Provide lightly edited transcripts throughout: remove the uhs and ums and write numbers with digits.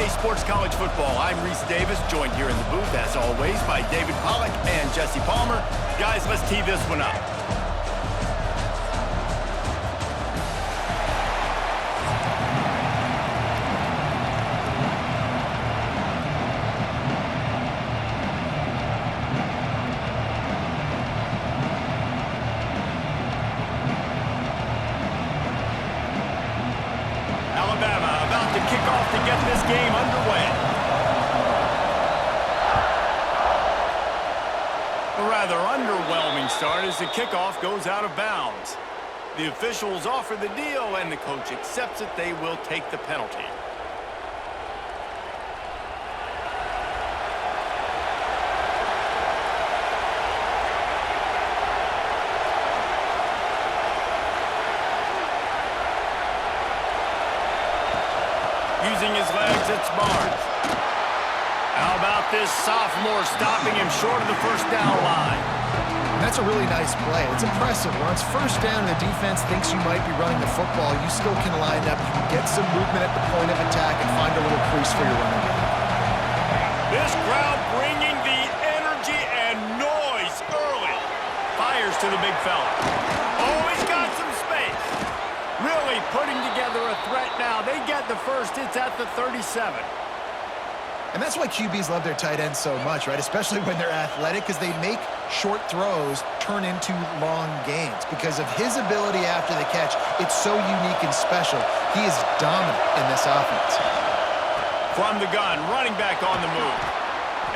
Sports College Football. I'm Reese Davis, joined here in the booth, as always, by David Pollack and Jesse Palmer. Guys, let's tee this one up. Alabama about to kick off to get this game underway. A rather underwhelming start as the kickoff goes out of bounds. The officials offer the deal and the coach accepts it. They will take the penalty. Using his legs, it's Barnes. How about this sophomore stopping him short of the first down line? And that's a really nice play. It's impressive. Once first down and the defense thinks you might be running the football, you still can line up, you can get some movement at the point of attack, and find a little crease for your running game. This crowd bringing the energy and noise early. Fires to the big fella. Oh, he's got some space. Really putting together a threat now. They get the first. It's at the 37. And that's why QBs love their tight ends so much, right? Especially when they're athletic, because they make short throws turn into long gains. Because of his ability after the catch, it's so unique and special. He is dominant in this offense. From the gun, running back on the move.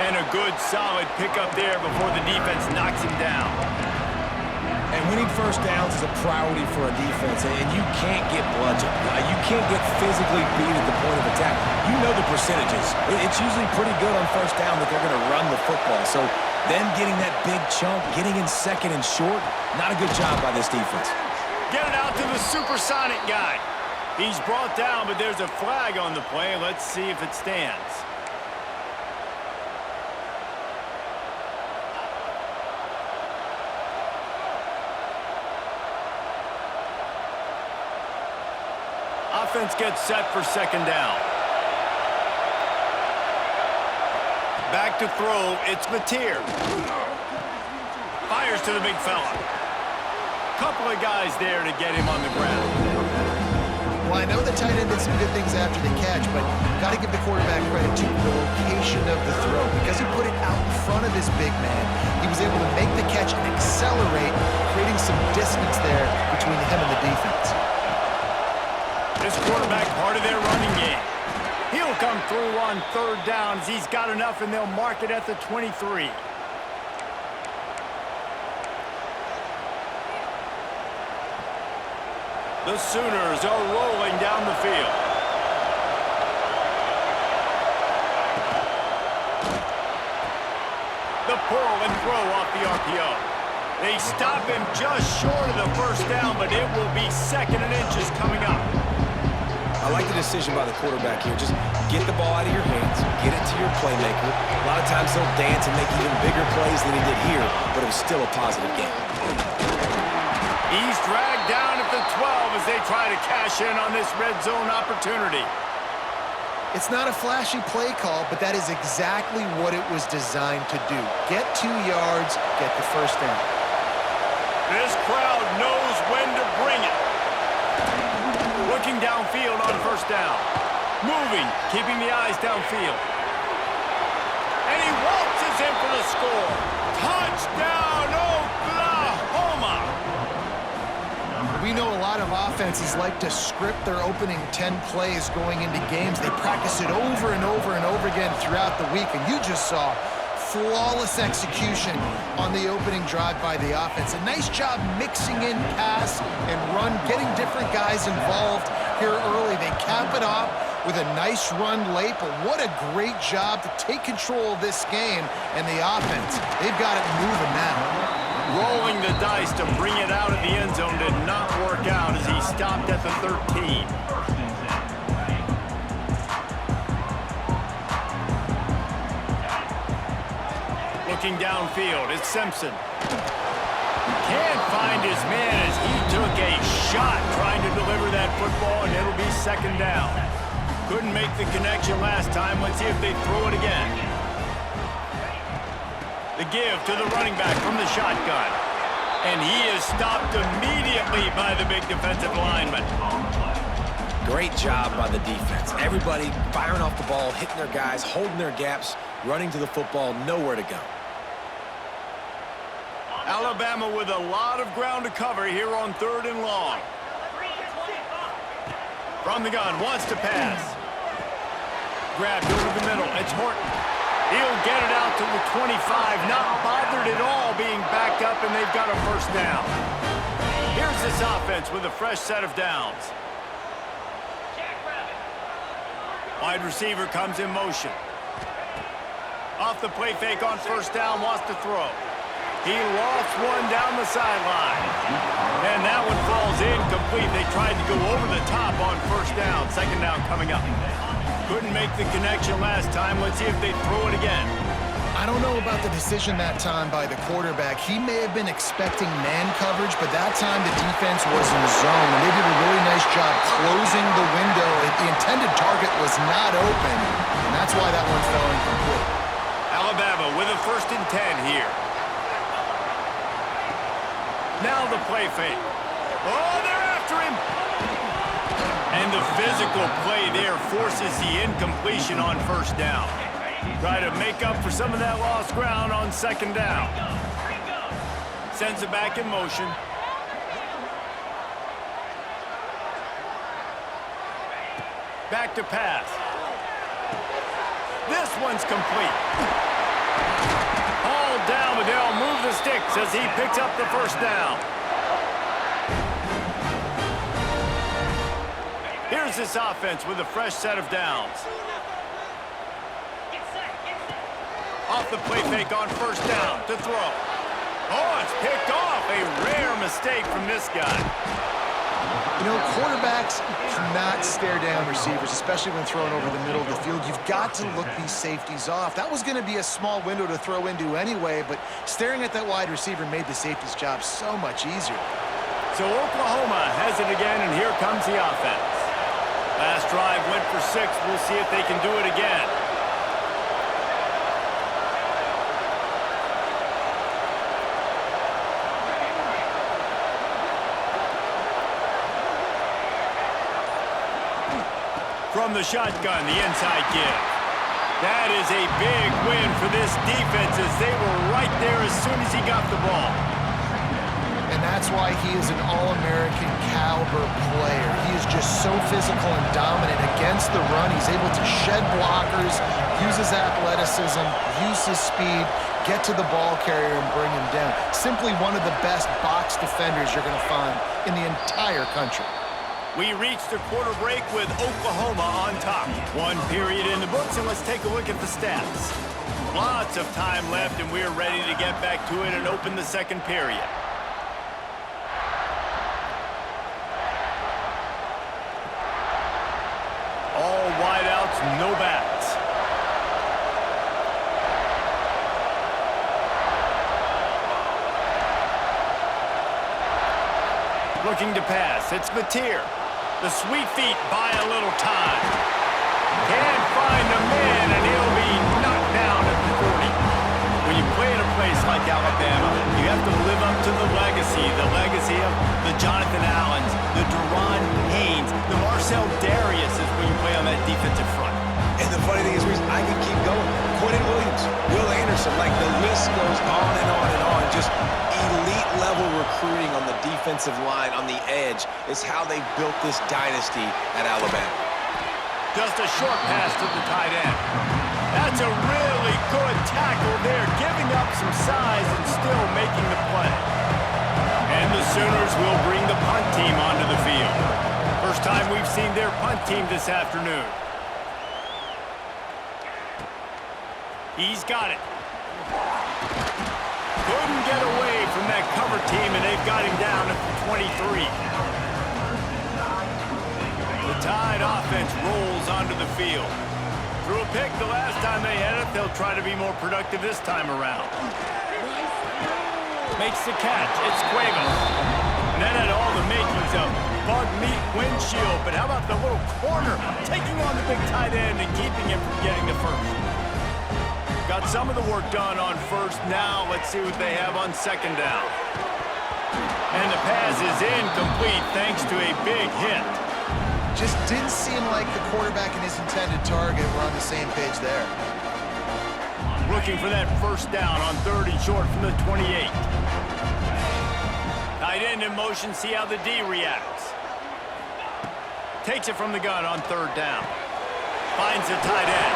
And a good, solid pickup there before the defense knocks him down. And winning first downs is a priority for a defense, and you can't get bludgeoned. You can't get physically beat at the point of attack. You know the percentages. It's usually pretty good on first down that they're going to run the football. So then getting that big chunk, getting in second and short, not a good job by this defense. Get it out to the supersonic guy. He's brought down, but there's a flag on the play. Let's see if it stands. Offense gets set for second down. Back to throw, it's Mateer. Fires to the big fella. Couple of guys there to get him on the ground. Well, I know the tight end did some good things after the catch, but got to give the quarterback credit to the location of the throw. Because he put it out in front of his big man, he was able to make the catch and accelerate, creating some distance there between him and the defense. This quarterback part of their running game. He'll come through on third downs. He's got enough, and they'll mark it at the 23. The Sooners are rolling down the field. The pull and throw off the RPO. They stop him just short of the first down, but it will be second and inches coming up. I like the decision by the quarterback here. Just get the ball out of your hands, get it to your playmaker. A lot of times he'll dance and make even bigger plays than he did here, but it was still a positive game. He's dragged down at the 12 as they try to cash in on this red zone opportunity. It's not a flashy play call, but that is exactly what it was designed to do. Get 2 yards, get the first down. This crowd knows when to bring it. Looking downfield on first down. Moving, keeping the eyes downfield. And he waltzes in for the score. Touchdown, Oklahoma! We know a lot of offenses like to script their opening 10 plays going into games. They practice it over and over and over again throughout the week, and you just saw flawless execution on the opening drive by the offense. A nice job mixing in pass and run, getting different guys involved here early. They cap it off with a nice run late, but what a great job to take control of this game and the offense. They've got it moving now. Rolling the dice to bring it out of the end zone did not work out as he stopped at the 13. Looking downfield, it's Simpson. Can't find his man as he took a shot trying to deliver that football, and it'll be second down. Couldn't make the connection last time. Let's see if they throw it again. The give to the running back from the shotgun. And he is stopped immediately by the big defensive lineman. Great job by the defense. Everybody firing off the ball, hitting their guys, holding their gaps, running to the football, nowhere to go. Alabama with a lot of ground to cover here on 3rd and long. From the gun, wants to pass. Grabbed over the middle. It's Horton. He'll get it out to the 25. Not bothered at all being backed up, and they've got a first down. Here's this offense with a fresh set of downs. Wide receiver comes in motion. Off the play fake on first down, wants to throw. He lofts one down the sideline. And that one falls incomplete. They tried to go over the top on first down. Second down coming up. Couldn't make the connection last time. Let's see if they throw it again. I don't know about the decision that time by the quarterback. He may have been expecting man coverage, but that time the defense was in zone, and they did a really nice job closing the window. The intended target was not open, and that's why that one fell incomplete. Alabama with a 1st and 10 here. Now the play fake. Oh, they're after him. And the physical play there forces the incompletion on first down. Try to make up for some of that lost ground on 2nd down. Sends it back in motion. Back to pass. This one's complete. Hauled down, but they'll move the sticks as he picks up the first down. Here's this offense with a fresh set of downs. Off the play fake on first down to throw. Oh, it's picked off. A rare mistake from this guy. You know, quarterbacks cannot stare down receivers, especially when thrown over the middle of the field. You've got to look these safeties off. That was going to be a small window to throw into anyway, but staring at that wide receiver made the safety's job so much easier. So Oklahoma has it again, and here comes the offense. Last drive went for 6. We'll see if they can do it again. From the shotgun, the inside give. That is a big win for this defense as they were right there as soon as he got the ball. And that's why he is an All-American caliber player. He is just so physical and dominant against the run. He's able to shed blockers, use his athleticism, use his speed, get to the ball carrier and bring him down. Simply one of the best box defenders you're going to find in the entire country. We reached the quarter break with Oklahoma on top. 1 period in the books, and let's take a look at the stats. Lots of time left, and we're ready to get back to it and open the 2nd period. All wideouts, no backs. Looking to pass, it's Mateer. The sweet feet buy a little time. Can't find a man, and he'll be knocked down at the 40. When you play in a place like Alabama, you have to live up to the legacy of the Jonathan Allens, the Deron Haynes, the Marcel Dariuses when you play on that defensive front. And the funny thing is, I can keep going. Quentin Williams, Will Anderson, like the list goes on and on and on. Just elite-level recruiting on the defensive line, on the edge, is how they built this dynasty at Alabama. Just a short pass to the tight end. That's a really good tackle there, giving up some size and still making the play. And the Sooners will bring the punt team onto the field. First time we've seen their punt team this afternoon. He's got it. Couldn't get away from that cover team, and they've got him down at the 23. The Tide offense rolls onto the field. Threw a pick the last time they had it. They'll try to be more productive this time around. Makes the catch. It's Cuevas. That had all the makings of bug meat windshield, but how about the little corner taking on the big tight end and keeping him from getting the first? Got some of the work done on first. Now let's see what they have on second down. And the pass is incomplete thanks to a big hit. Just didn't seem like the quarterback and his intended target were on the same page there. Looking for that first down on 3rd and short from the 28. Tight end in motion, see how the D reacts. Takes it from the gun on 3rd down. Finds the tight end.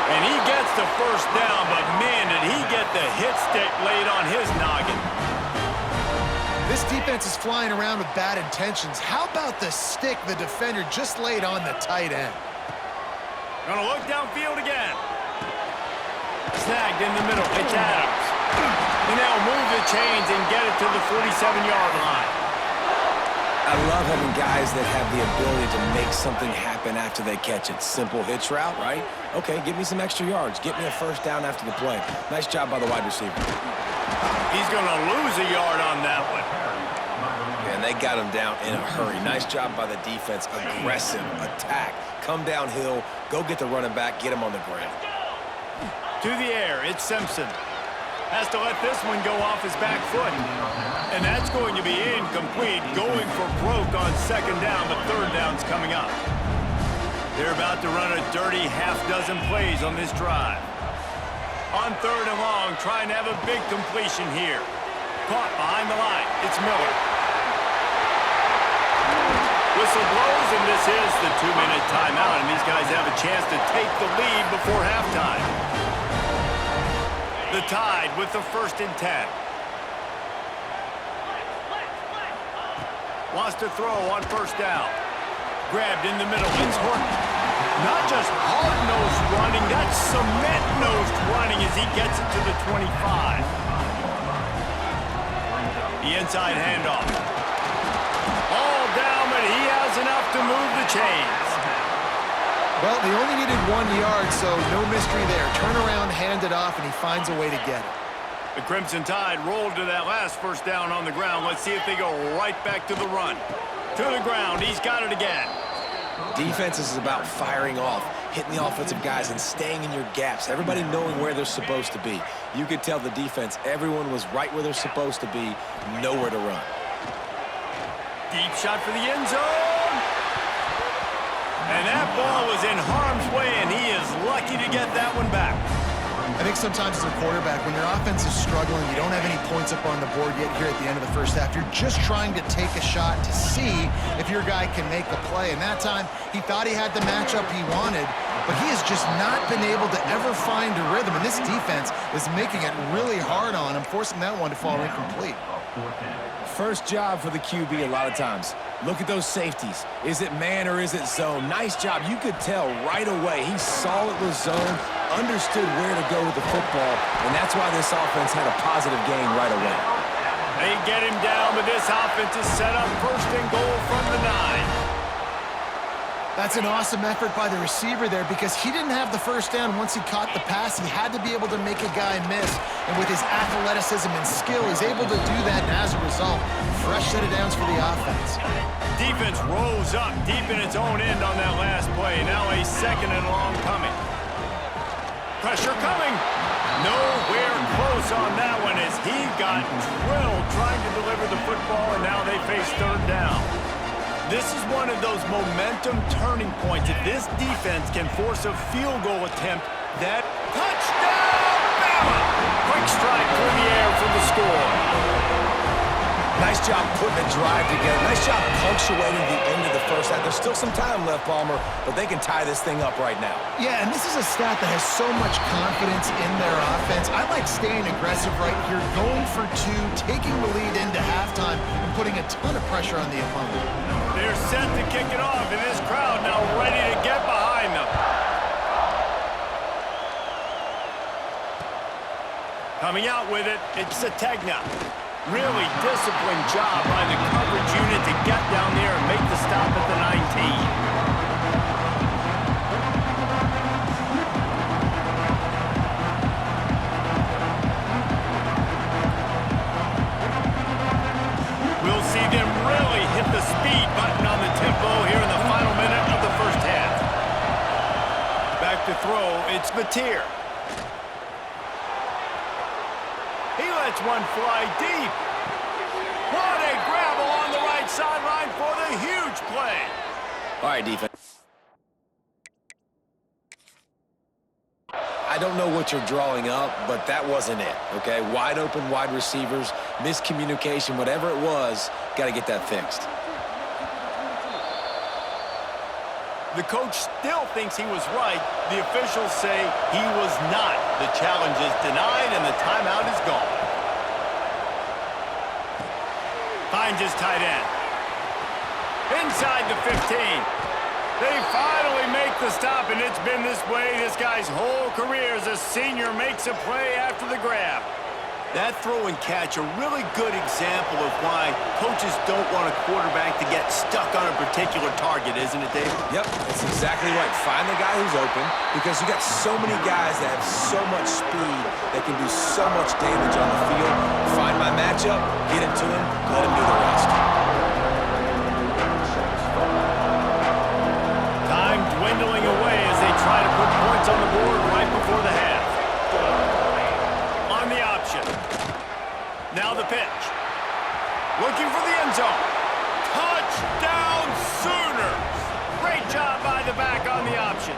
And he gets the first down, but man, did he get the hit stick laid on his noggin. This defense is flying around with bad intentions. How about the stick the defender just laid on the tight end? Gonna look downfield again. Snagged in the middle. It's Adams. And they'll move the chains and get it to the 47-yard line. I love having guys that have the ability to make something happen after they catch it. Simple hitch route, right? Okay, give me some extra yards. Get me a first down after the play. Nice job by the wide receiver. He's going to lose a yard on that one. And they got him down in a hurry. Nice job by the defense. Aggressive attack. Come downhill. Go get the running back. Get him on the ground. To the air, it's Simpson. Has to let this one go off his back foot. And that's going to be incomplete. Going for broke on second down, but third down's coming up. They're about to run a dirty half-dozen plays on this drive. On 3rd and long, trying to have a big completion here. Caught behind the line. It's Miller. Whistle blows, and this is the 2-minute timeout, and these guys have a chance to take the lead before halftime. The Tide with the 1st and 10. Wants to throw on first down. Grabbed in the middle. It's Horton. Not just hard-nosed running, that's cement-nosed running as he gets it to the 25. The inside handoff. All down, but he has enough to move the chains. Well, they only needed 1 yard, so no mystery there. Turn around, hand it off, and he finds a way to get it. The Crimson Tide rolled to that last first down on the ground. Let's see if they go right back to the run. To the ground, he's got it again. Defense is about firing off, hitting the offensive guys and staying in your gaps. Everybody knowing where they're supposed to be. You could tell the defense, everyone was right where they're supposed to be, nowhere to run. Deep shot for the end zone. And that ball was in harm's way, and he is lucky to get that one back. I think sometimes as a quarterback, when your offense is struggling, you don't have any points up on the board yet here at the end of the first half. You're just trying to take a shot to see if your guy can make a play. And that time, he thought he had the matchup he wanted, but he has just not been able to ever find a rhythm. And this defense is making it really hard on him, forcing that one to fall incomplete. First job for the QB a lot of times. Look at those safeties. Is it man or is it zone? Nice job. You could tell right away he saw it was zone, understood where to go with the football, and that's why this offense had a positive gain right away. They get him down, but this offense is set up 1st and goal from the 9. That's an awesome effort by the receiver there because he didn't have the first down once he caught the pass. He had to be able to make a guy miss. And with his athleticism and skill, he's able to do that. And as a result, fresh set of downs for the offense. Defense rose up deep in its own end on that last play. Now a 2nd and long coming. Pressure coming. Nowhere close on that one as he got drilled trying to deliver the football, and now they face 3rd down. This is one of those momentum turning points. If this defense can force a field goal attempt, that touchdown, Bama! Quick strike through the air for the score. Nice job putting the drive together. Nice job punctuating the end of the first half. There's still some time left, Palmer, but they can tie this thing up right now. Yeah, and this is a stat that has so much confidence in their offense. I like staying aggressive right here, going for 2, taking the lead into halftime, and putting a ton of pressure on the opponent. They're set to kick it off, and this crowd now ready to get behind them. Coming out with it, it's Sategna. Really disciplined job by the coverage unit to get down there and make the stop at the 19. We'll see them throw. It's Mateer. He lets one fly deep. What a grab along the right sideline for the huge play. All right, defense. I don't know what you're drawing up, but that wasn't it, okay? Wide open wide receivers, miscommunication, whatever it was, got to get that fixed. The coach still thinks he was right. The officials say he was not. The challenge is denied, and the timeout is gone. Finds his tight end. Inside the 15. They finally make the stop, and it's been this way this guy's whole career as a senior makes a play after the grab. That throw and catch, a really good example of why coaches don't want a quarterback to get stuck on a particular target, isn't it, David? Yep, that's exactly right. Find the guy who's open, because you got so many guys that have so much speed that can do so much damage on the field. Find my matchup, get it to him, let him do the rest. Time dwindling away as they try to put points on the board right before the half. On the option. Now the pitch. Looking for the end zone. Touchdown Sooners! Great job by the back on the option.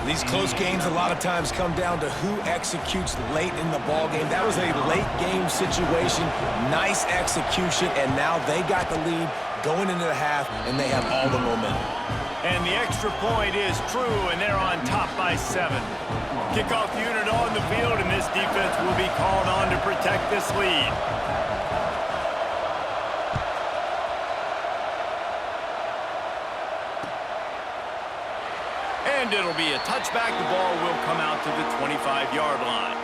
These close games a lot of times come down to who executes late in the ball game. That was a late game situation. Nice execution, and now they got the lead going into the half, and they have all the momentum. And the extra point is true, and they're on top by 7. Kickoff unit on the field, and this defense will be called on to protect this lead. And it'll be a touchback. The ball will come out to the 25-yard line.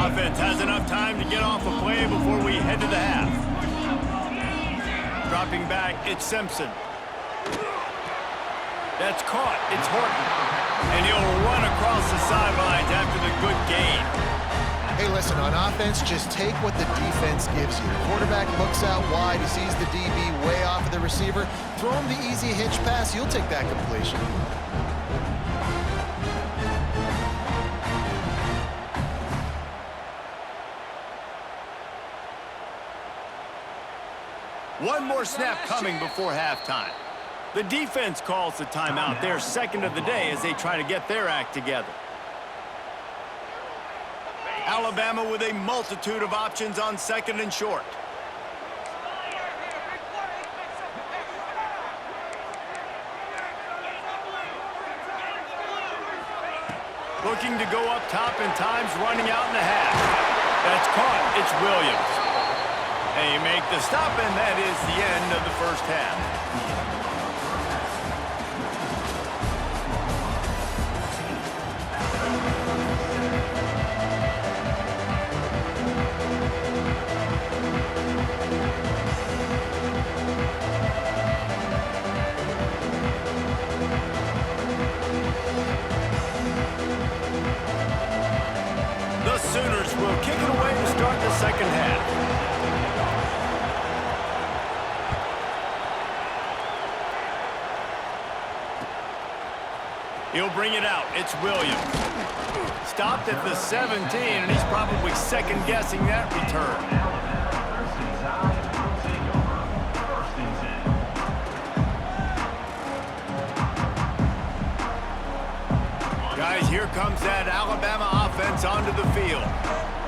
Offense has enough time to get off a play before we head to the half. Dropping back, it's Simpson. That's caught. It's Horton. And he'll run across the sidelines after the good gain. Hey, listen, on offense, just take what the defense gives you. Quarterback looks out wide. He sees the DB way off of the receiver. Throw him the easy hitch pass. You'll take that completion. One more snap coming before halftime. The defense calls the timeout. Their second of the day as they try to get their act together. Alabama with a multitude of options on second and short. Looking to go up top, and time's running out in the half. That's caught. It's Williams. They make the stop, and that is the end of the first half. The Sooners will kick it away to start the second half. He'll bring it out. It's Williams. Stopped at the 17, and he's probably second-guessing that return. Guys, here comes that Alabama offense onto the field.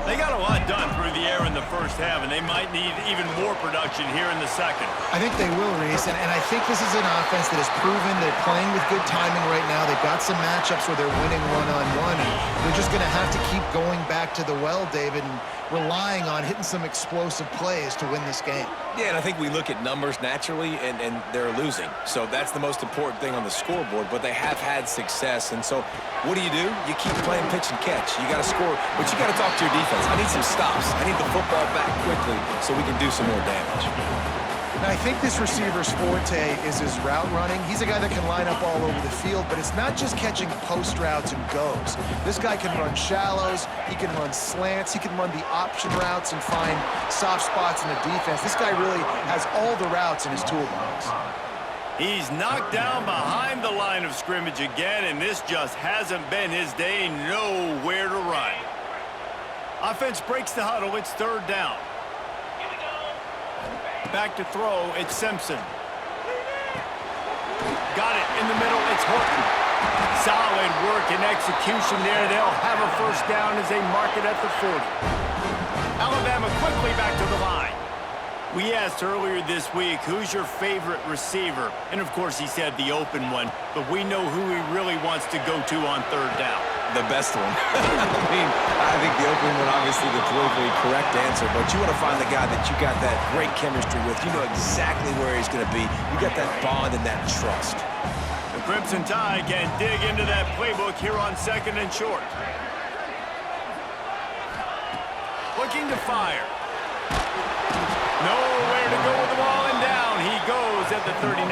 They got a lot done through the air in the first half, and they might need even more production here in the second. I think they will, Reese, and I think this is an offense that has proven they're playing with good timing right now. They've got some matchups where they're winning one-on-one, and they're just going to have to keep going back to the well, David, and relying on hitting some explosive plays to win this game. Yeah, and I think we look at numbers naturally, and they're losing. So that's the most important thing on the scoreboard, but they have had success. And so what do? You keep playing pitch and catch. You got to score, but you got to talk to your defense. I need some stops. I need the football back quickly so we can do some more damage. And I think this receiver's forte is his route running. He's a guy that can line up all over the field, but it's not just catching post routes and goes. This guy can run shallows, he can run slants, he can run the option routes and find soft spots in the defense. This guy really has all the routes in his toolbox. He's knocked down behind the line of scrimmage again, and this just hasn't been his day. Nowhere to run. Offense breaks the huddle. It's third down. Back to throw. It's Simpson. Got it in the middle. It's Horton. Solid work and execution there. They'll have a first down as they mark it at the 40. Alabama quickly back to the line. We asked earlier this week, who's your favorite receiver? And, of course, he said the open one, but we know who he really wants to go to on third down. The best one. I think the open one, obviously the politically correct answer, but you want to find the guy that you got that great chemistry with. You know exactly where he's going to be. You got that bond and that trust. The Crimson Tide can dig into that playbook here on second and short. Looking to fire. Nowhere to go with the ball, and down he goes at the 39.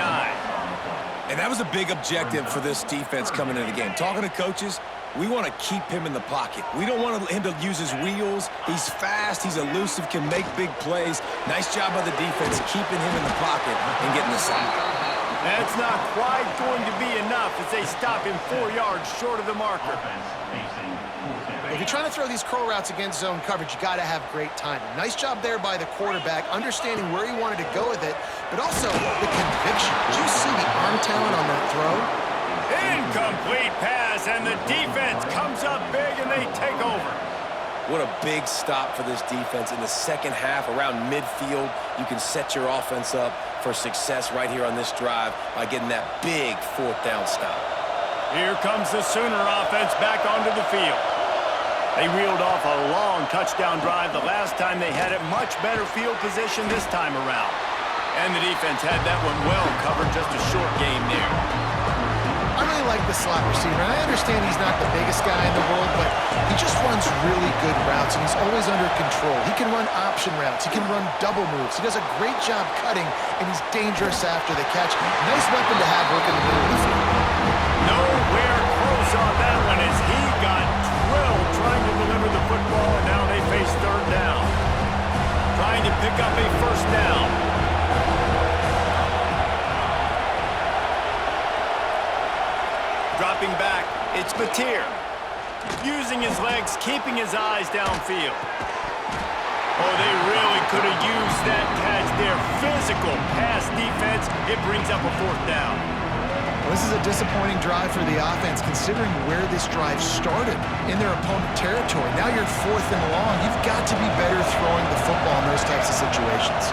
And that was a big objective for this defense coming into the game. Talking to coaches, we want to keep him in the pocket. We don't want him to use his wheels. He's fast, he's elusive, can make big plays. Nice job by the defense keeping him in the pocket and getting the sack. That's not quite going to be enough as they stop him 4 yards short of the marker. If you're trying to throw these curl routes against zone coverage, you got to have great timing. Nice job there by the quarterback, understanding where he wanted to go with it, but also the conviction. Did you see the arm talent on that throw? Incomplete pass, and the defense comes up big, and they take over. What a big stop for this defense. In the second half, around midfield, you can set your offense up for success right here on this drive by getting that big fourth down stop. Here comes the Sooner offense back onto the field. They reeled off a long touchdown drive the last time they had it. Much better field position this time around. And the defense had that one well covered, just a short game there. I really like the slot receiver. I understand he's not the biggest guy in the world, but he just runs really good routes, and he's always under control. He can run option routes. He can run double moves. He does a great job cutting, and he's dangerous after the catch. Nice weapon to have working the middle of the field. Nowhere close on that one as he got drilled trying to deliver the football, and now they face third down. Trying to pick up a first down. Dropping back, it's Mateer. Using his legs, keeping his eyes downfield. Oh, they really could have used that catch there. Physical pass defense. It brings up a fourth down. This is a disappointing drive for the offense, considering where this drive started in their opponent territory. Now you're fourth and long. You've got to be better throwing the football in those types of situations.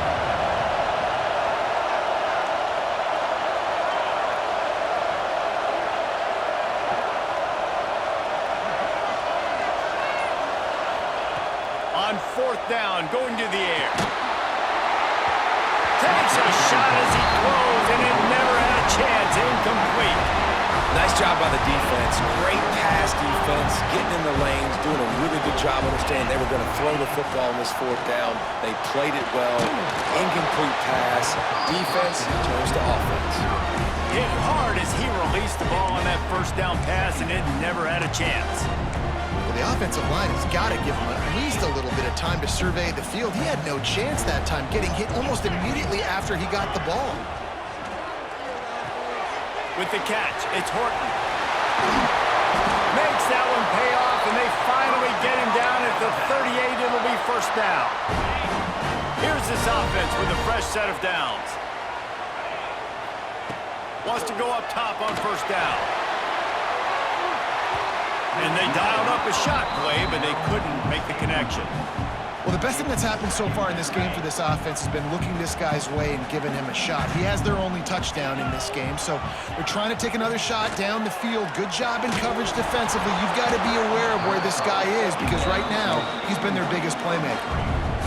On fourth down, going to the air. Takes a shot as he throws, and it never had a chance. Incomplete. Nice job by the defense. Great pass defense, getting in the lanes, doing a really good job understanding they were going to throw the football on this fourth down. They played it well. Incomplete pass. Defense turns to offense. Hit hard as he released the ball on that first down pass, and it never had a chance. Well, the offensive line has got to give him at least a little bit of time to survey the field. He had no chance that time, getting hit almost immediately after he got the ball. With the catch, it's Horton. Makes that one pay off, and they finally get him down at the 38. It'll be first down. Here's this offense with a fresh set of downs. Wants to go up top on first down. And they dialed up a shot play, but they couldn't make the connection. Well, the best thing that's happened so far in this game for this offense has been looking this guy's way and giving him a shot. He has their only touchdown in this game, so they're trying to take another shot down the field. Good job in coverage defensively. You've got to be aware of where this guy is because right now he's been their biggest playmaker.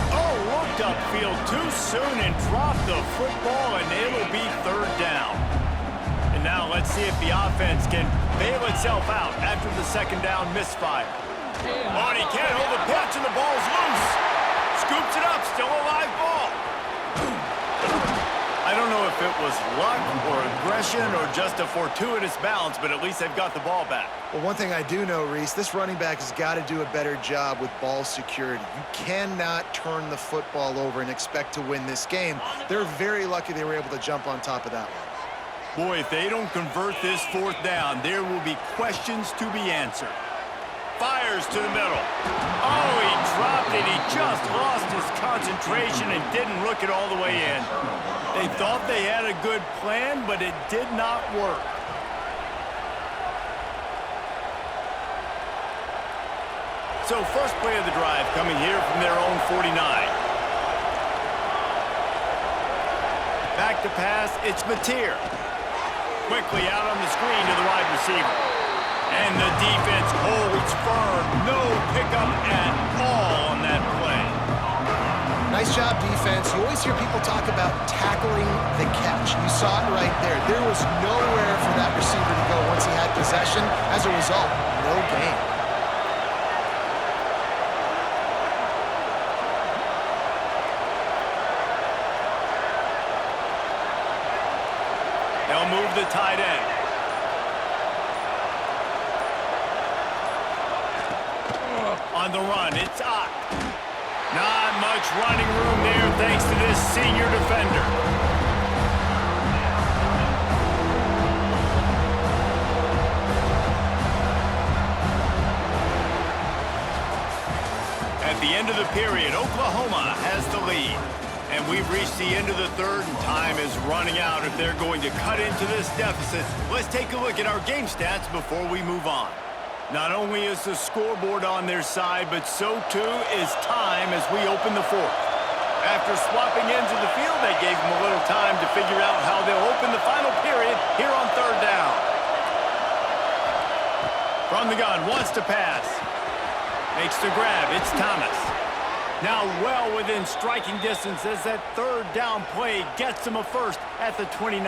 Oh, looked upfield too soon and dropped the football, and it'll be third down. And now let's see if the offense can bail itself out after the second down misfire. Oh, and he can't hold the pitch, and the ball's loose. Scoops it up, still a live ball. know if it was luck or aggression or just a fortuitous bounce, but at least they've got the ball back. Well, one thing I do know, Reese, this running back has got to do a better job with ball security. You cannot turn the football over and expect to win this game. They're very lucky they were able to jump on top of that one. Boy, if they don't convert this fourth down, there will be questions to be answered. Fires to the middle. Oh, he dropped it. He just lost his concentration and didn't look it all the way in. They thought they had a good plan, but it did not work. So first play of the drive coming here from their own 49. Back to pass, it's Mateer. Quickly out on the screen to the wide receiver. And the defense holds firm. No pickup at all on that play. Nice job, defense. You always hear people talk about tackling the catch. You saw it right there. There was nowhere for that receiver to go once he had possession. As a result, no gain. They'll move the tight end. On the run, it's Ott. Not much running room there thanks to this senior defender. At the end of the period, Oklahoma has the lead. And we've reached the end of the third, and time is running out if they're going to cut into this deficit. Let's take a look at our game stats before we move on. Not only is the scoreboard on their side, but so too is time as we open the fourth. After swapping ends of the field, they gave them a little time to figure out how they'll open the final period here on third down. From the gun, wants to pass. Makes the grab, it's Thomas. Now well within striking distance as that third down play gets them a first at the 29.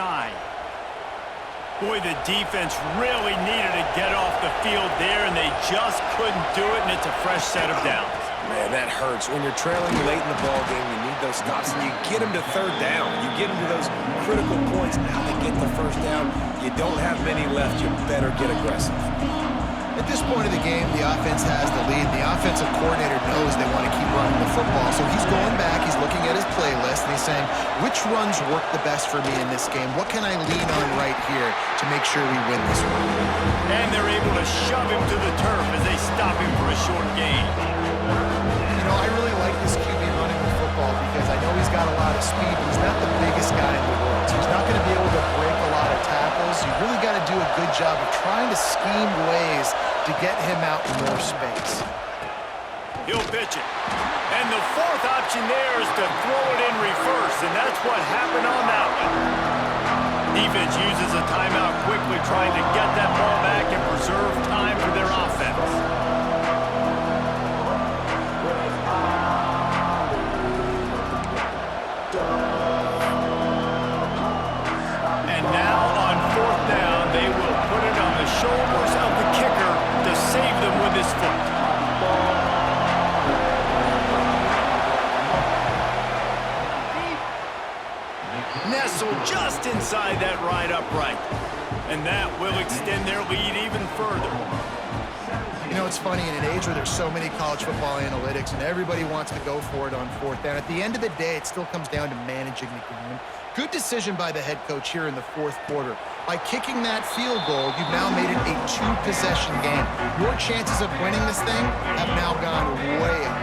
Boy, the defense really needed to get off the field there, and they just couldn't do it, and it's a fresh set of downs. Man, that hurts. When you're trailing late in the ball game, you need those stops, and you get them to third down. You get them to those critical points. Now they get the first down. You don't have many left. You better get aggressive. At this point of the game, the offense has the lead. The offensive coordinator knows they want to keep running the football, so he's going back, he's looking at his playlist, and he's saying, which runs work the best for me in this game? What can I lean on right here to make sure we win this one? And they're able to shove him to the turf as they stop him for a short gain. You know, I really like this QB running the football because I know he's got a lot of speed, but he's not the biggest guy in the world, so he's not going to be able to break a lot of tackles. You really got to do a good job of trying to scheme ways to get him out in more space. He'll pitch it. And the fourth option there is to throw it in reverse, and that's what happened on that one. Defense uses a timeout quickly, trying to get that ball back and preserve time for their offense. And now on fourth down, they will put it on the shoulders of the kicker to save them with his foot. Nestled just inside that right upright. And that will extend their lead even further. You know, it's funny, in an age where there's so many college football analytics and everybody wants to go for it on fourth down, at the end of the day, it still comes down to managing the game. Good decision by the head coach here in the fourth quarter. By kicking that field goal, you've now made it a two-possession game. Your chances of winning this thing have now gone way up.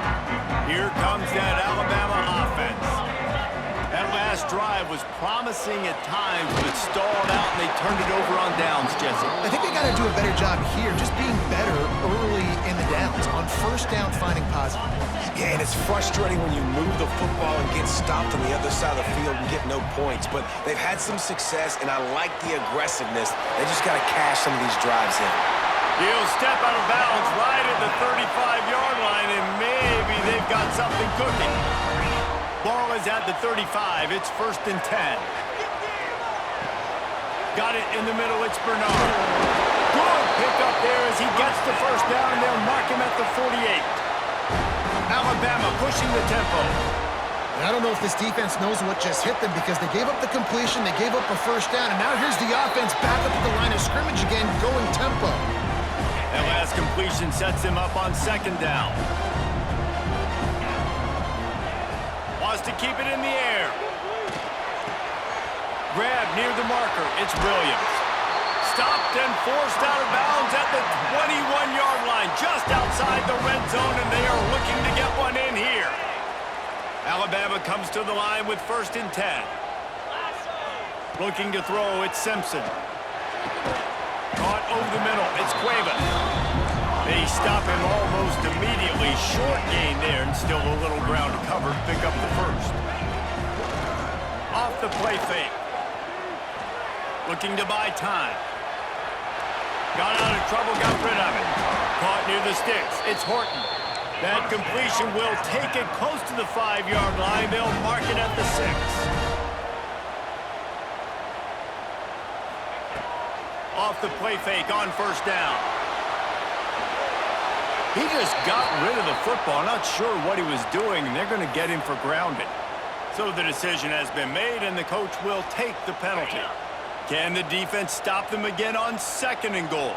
Here comes that Alabama offense. That last drive was promising at times, but stalled out, and they turned it over on downs, Jesse. I think they got to do a better job here, just being better early in the downs. On first down, finding positive points. Yeah, and it's frustrating when you move the football and get stopped on the other side of the field and get no points. But they've had some success, and I like the aggressiveness. They just got to cash some of these drives in. He'll step out of bounds right at the 35-yard line, and maybe they've got something cooking. Ball is at the 35. It's 1st and 10. Got it in the middle. It's Bernard. Good pick up there as he gets the first down, and they'll mark him at the 48. Alabama pushing the tempo. And I don't know if this defense knows what just hit them because they gave up the completion, they gave up a first down, and now here's the offense back up at the line of scrimmage again, going tempo. That last completion sets him up on second down. Wants to keep it in the air. Grab near the marker. It's Williams. Stopped and forced out of bounds at the 21-yard line, just outside the red zone, and they are looking to get one in here. Alabama comes to the line with 1st and 10. Looking to throw, it's Simpson. Caught over the middle, it's Cuevas. They stop him almost immediately. Short gain there, and still a little ground to cover to pick up the first. Off the play fake. Looking to buy time. Got out of trouble, got rid of it. Caught near the sticks, it's Horton. That completion will take it close to the 5-yard line. They'll mark it at the 6. Off the play fake on 1st down. He just got rid of the football. Not sure what he was doing, and they're going to get him for grounding. So the decision has been made, and the coach will take the penalty. Can the defense stop them again on 2nd and goal?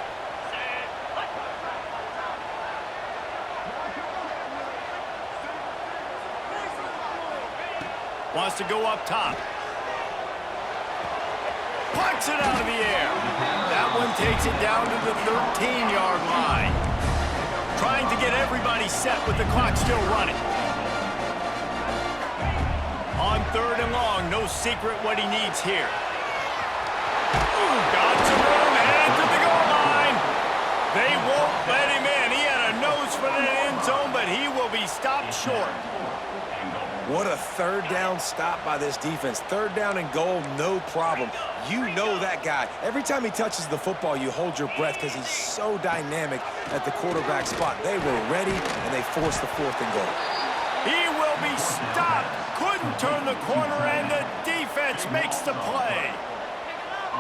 Wants to go up top. Plucks it out of the air. That one takes it down to the 13-yard line. Trying to get everybody set with the clock still running. On 3rd and long, no secret what he needs here. Got some room, headed to the goal line. They won't let him in. He had a nose for the end zone, but he will be stopped short. What a 3rd down stop by this defense. 3rd down and goal, no problem. You know that guy. Every time he touches the football, you hold your breath because he's so dynamic at the quarterback spot. They were ready, and they forced the 4th and goal. He will be stopped. Couldn't turn the corner, and the defense makes the play.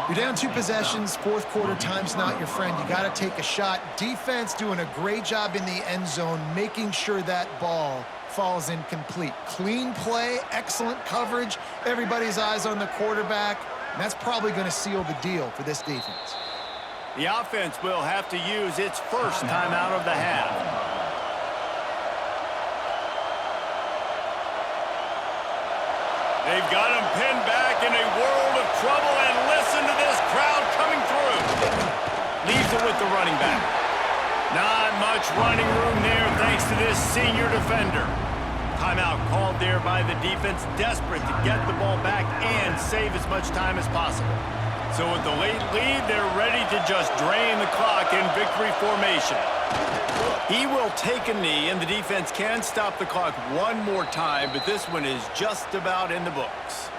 You're down 2 possessions, 4th quarter, time's not your friend. You got to take a shot. Defense doing a great job in the end zone, making sure that ball falls incomplete. Clean play, excellent coverage, everybody's eyes on the quarterback, and that's probably going to seal the deal for this defense. The offense will have to use its first timeout of the half. They've got him pinned back in a world of trouble, and listen to this crowd coming through. Leaves it with the running back. Not much running room there thanks to this senior defender. Timeout called there by the defense, desperate to get the ball back and save as much time as possible. So with the late lead, they're ready to just drain the clock in victory formation. He will take a knee, and the defense can stop the clock one more time, but this one is just about in the books.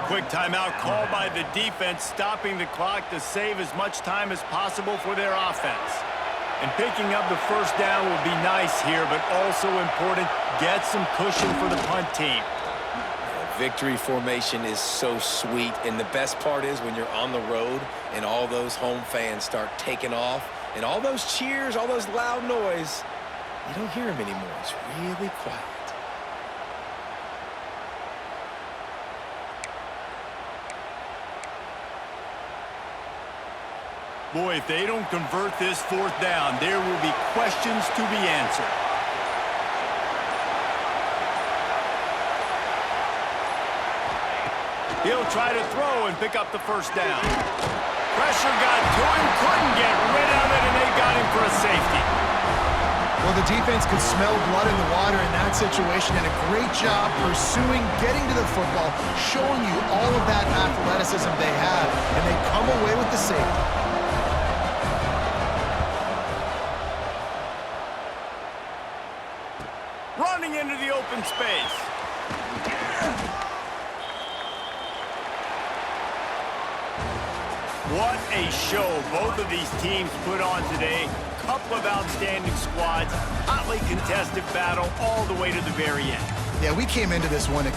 Quick timeout called by the defense, stopping the clock to save as much time as possible for their offense. And picking up the first down will be nice here, but also important, get some cushion for the punt team. Victory formation is so sweet, and the best part is when you're on the road and all those home fans start taking off, and all those cheers, all those loud noise, you don't hear them anymore. It's really quiet. Boy, if they don't convert this 4th down, there will be questions to be answered. He'll try to throw and pick up the first down. Pressure got to him, couldn't get rid of it, and they got him for a safety. Well, the defense could smell blood in the water in that situation, and a great job pursuing, getting to the football, showing you all of that athleticism they have, and they come away with the safety. Running into the open space. What a show both of these teams put on today. Couple of outstanding squads, hotly contested battle all the way to the very end. Yeah, we came into this one